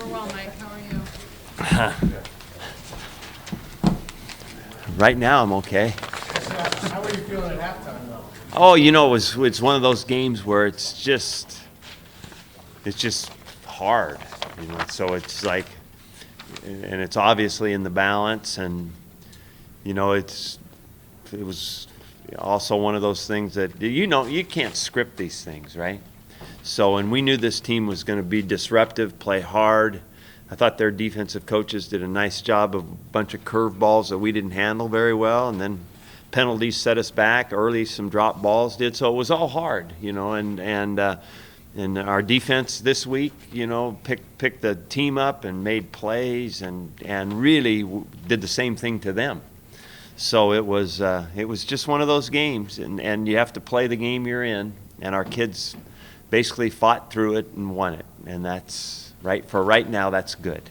We're well, Mike. How are you? Right now, I'm okay. How were you feeling at halftime, though? Oh, it's one of those games where it's just hard, So it's like, and it's obviously in the balance, and it was also one of those things that you can't script these things, right? So, and we knew this team was going to be disruptive, play hard. I thought their defensive coaches did a nice job of a bunch of curveballs that we didn't handle very well, and then penalties set us back early. Some drop balls did, so it was all hard, and our defense this week, picked the team up and made plays and really did the same thing to them. So it was just one of those games, and you have to play the game you're in, and our kids basically fought through it and won it, and that's right. For right now, that's good.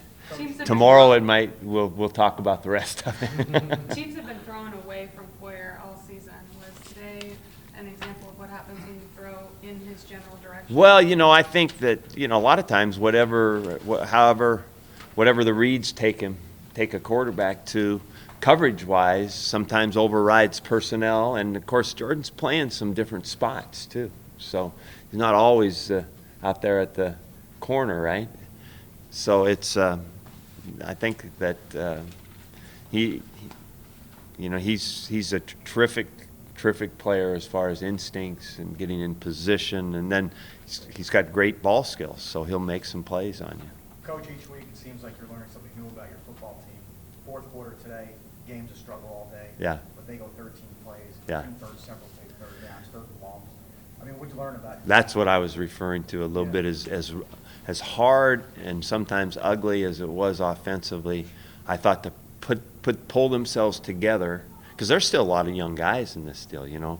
Tomorrow we'll talk about the rest of it. Teams have been thrown away from Foyer all season. Was today an example of what happens when you throw in his general direction? Well, I think that a lot of times whatever the reads take a quarterback to, coverage-wise, sometimes overrides personnel, and of course Jordan's playing some different spots too. So he's not always out there at the corner, right? So it's I think that he's a terrific player as far as instincts and getting in position, and then he's got great ball skills, so he'll make some plays on you. Coach, each week it seems like you're learning something new about your football team. Fourth quarter today, game's a struggle all day. Yeah. But they go 13 plays. Yeah. Two-thirds, several take third downs, third and longs. I mean, what'd you learn about? That's what I was referring to a little bit, as hard and sometimes ugly as it was offensively. I thought to pull themselves together, because there's still a lot of young guys in this deal.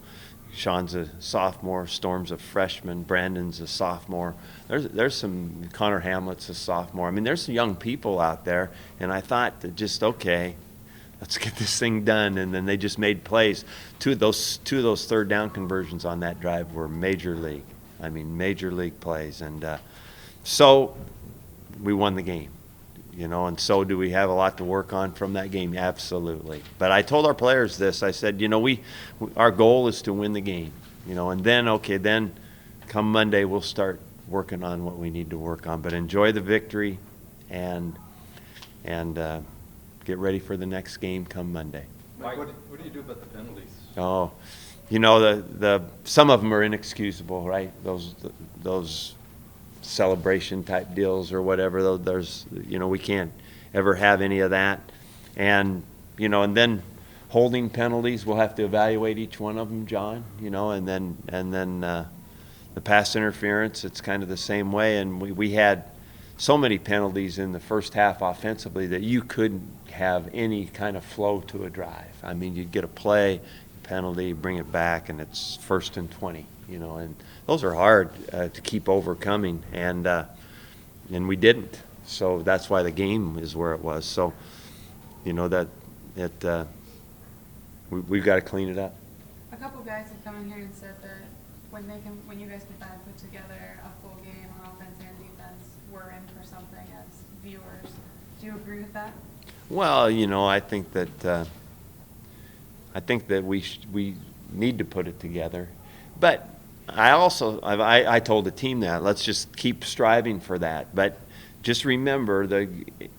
Sean's a sophomore, Storm's a freshman, Brandon's a sophomore. There's some, Connor Hamlet's a sophomore. I mean, there's some young people out there, and I thought that okay, let's get this thing done. And then they just made plays. Two of those third down conversions on that drive were major league. I mean, major league plays. And so we won the game, and so do we have a lot to work on from that game? Absolutely. But I told our players this. I said, our goal is to win the game, and then come Monday we'll start working on what we need to work on. But enjoy the victory and get ready for the next game come Monday. Mike, what do you do about the penalties? Oh, some of them are inexcusable, right? Those celebration type deals or whatever. There's we can't ever have any of that, and and then holding penalties, we'll have to evaluate each one of them, John. And then the pass interference, it's kind of the same way. And we had so many penalties in the first half offensively that you couldn't have any kind of flow to a drive. I mean, you'd get a play, penalty, bring it back, and it's 1st and 20. And those are hard to keep overcoming, and we didn't. So that's why the game is where it was. So, we've got to clean it up. A couple guys have come in here and said that when you guys can finally put together a full game on offense and defense, we're in for something as viewers. Do you agree with that? Well, I think that we need to put it together, but I told the team that let's just keep striving for that. But just remember,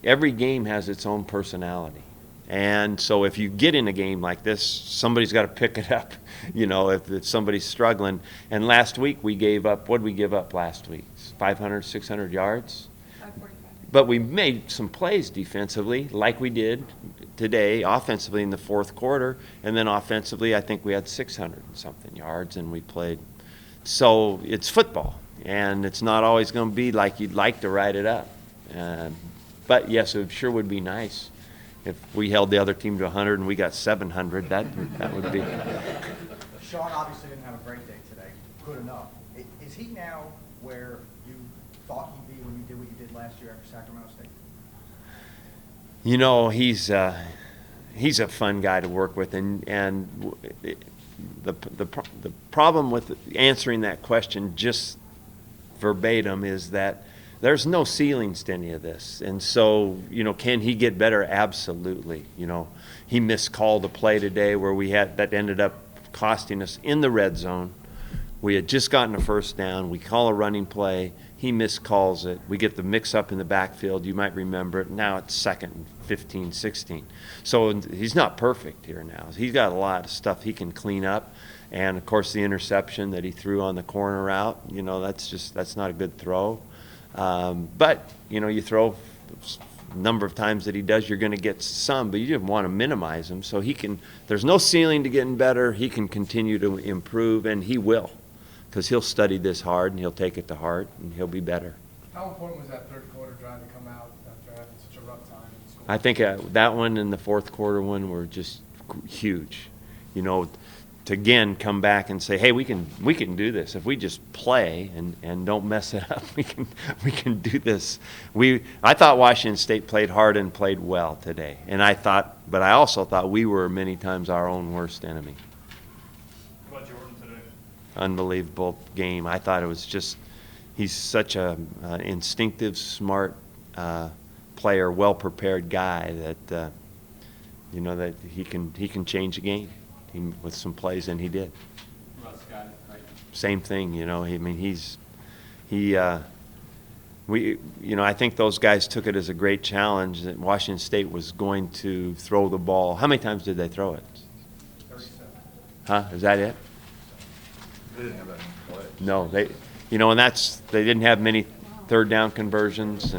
every game has its own personality, and so if you get in a game like this, somebody's got to pick it up. If somebody's struggling. And last week we gave up. What did we give up last week? 500, 600 yards. 545. But we made some plays defensively, like we did today, offensively in the fourth quarter, and then offensively, I think we had 600 and something yards, and we played. So it's football, and it's not always going to be like you'd like to write it up. But yes, it sure would be nice if we held the other team to 100 and we got 700. That would be. Sean obviously didn't have a great day today. Good enough. Is he now where you thought he'd be when you did what you did last year after Sacramento State? He's a fun guy to work with, and the problem with answering that question just verbatim is that there's no ceilings to any of this. And so, can he get better? Absolutely. He miscalled a play today where that ended up costing us in the red zone. We had just gotten a first down. We call a running play. He miscalls it. We get the mix-up in the backfield. You might remember it. Now it's 2nd and 15, 16. So he's not perfect here now. He's got a lot of stuff he can clean up. And, of course, the interception that he threw on the corner route, that's not a good throw. But, you throw a number of times that he does, you're going to get some, but you just want to minimize them. So there's no ceiling to getting better. He can continue to improve, and he will, because he'll study this hard, and he'll take it to heart, and he'll be better. How important was that third quarter drive to come out after having such a rough time in school? I think that one and the fourth quarter one were just huge. To again come back and say, hey, we can do this if we just play and don't mess it up. We can do this. I thought Washington State played hard and played well today, but I also thought we were many times our own worst enemy. What about Jordan today? Unbelievable game. I thought it was just he's such a instinctive, smart player, well prepared guy that that he can change a game. With some plays, and he did. What about Scott? Right? Same thing, I think those guys took it as a great challenge that Washington State was going to throw the ball. How many times did they throw it? 37. Huh? Is that it? They didn't have that many plays. No, they didn't have many third down conversions,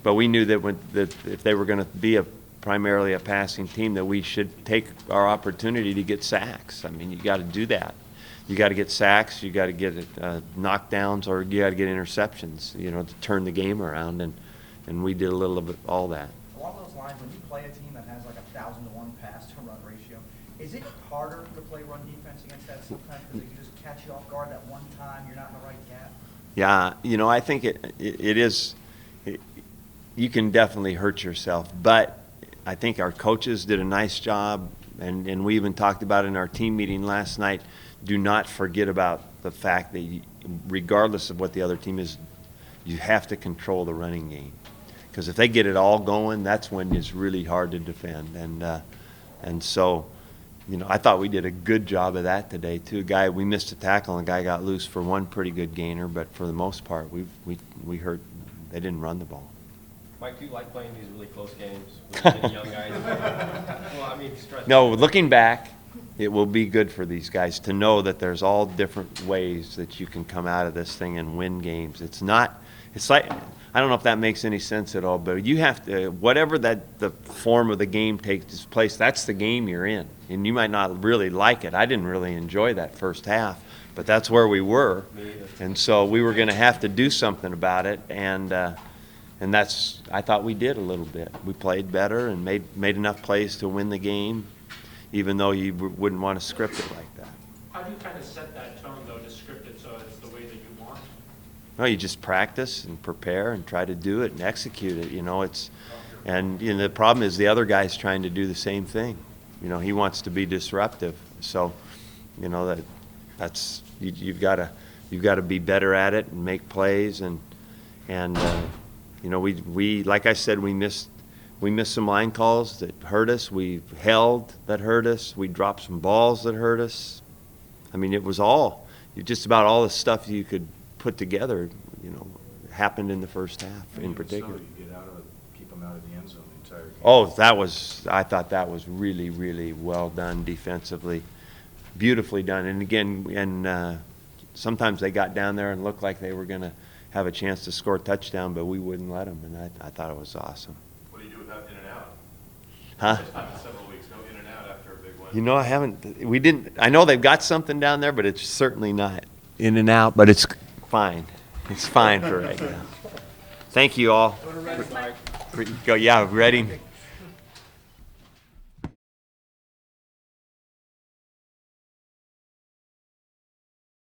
but we knew that if they were going to be primarily a passing team, that we should take our opportunity to get sacks. I mean, you got to do that. You got to get sacks, you got to get knockdowns, or you got to get interceptions, to turn the game around, and we did a little of all that. Along those lines, when you play a team that has like 1,000-to-1 pass-to-run ratio, is it harder to play run defense against that sometimes because they can just catch you off guard that one time, you're not in the right gap? Yeah, I think it is. You can definitely hurt yourself, but I think our coaches did a nice job, and we even talked about it in our team meeting last night. Do not forget about the fact that regardless of what the other team is, you have to control the running game. Because if they get it all going, that's when it's really hard to defend. And so, I thought we did a good job of that today too. We missed a tackle, and a guy got loose for one pretty good gainer, but for the most part, we hurt. They didn't run the ball. Mike, do you like playing these really close games with many young guys? No, looking back, it will be good for these guys to know that there's all different ways that you can come out of this thing and win games. It's like, I don't know if that makes any sense at all, but you have to, whatever the form of the game takes place, that's the game you're in. And you might not really like it. I didn't really enjoy that first half, but that's where we were. And so we were going to have to do something about it, and I thought we did a little bit. We played better and made enough plays to win the game, even though you wouldn't want to script it like that. How do you kind of set that tone, though, to script it so it's the way that you want? No, you just practice and prepare and try to do it and execute it. The problem is the other guy's trying to do the same thing. He wants to be disruptive. So, that's you've got to be better at it and make plays and we like I said, we missed some line calls that hurt us. We held that hurt us. We dropped some balls that hurt us. I mean, it was just about all the stuff you could put together, happened in the first half in particular. So you keep them out of the end zone the entire game. I thought that was really, really well done defensively, beautifully done. And again, sometimes they got down there and looked like they were going to have a chance to score a touchdown, but we wouldn't let them, and I thought it was awesome. What do you do without in and out? Huh? It's happened several weeks, no in and out after a big win. I know they've got something down there, but it's certainly not in and out, but it's fine. It's fine for right now. Thank you all. Go to Red Mike. Yeah, Reading.